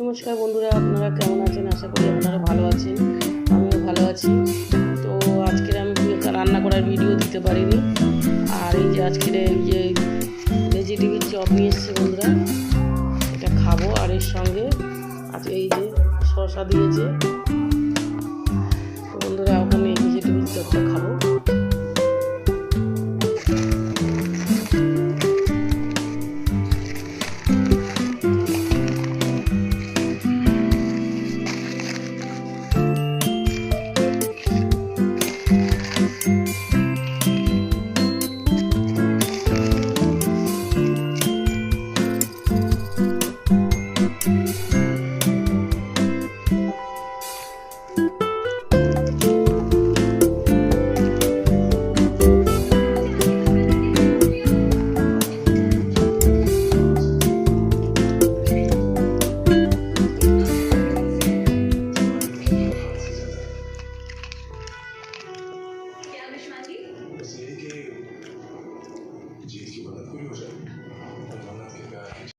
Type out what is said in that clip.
নমস্কার বন্ধুরা, আপনারা কেমন আছেন? আশা করি আপনারা ভালো আছেন, আমিও ভালো আছি। তো আজকের আমি রান্না করার ভিডিও দিতে পারিনি। আর এই যে আজকের এই যে ভেজিটেবিল চপ নিয়ে এসেছি বন্ধুরা, এটা খাবো। আর এর সঙ্গে আজকে এই যে শসা দিয়েছে। তো বন্ধুরা এখন এই ভেজিটেবিল চপটা খাবো।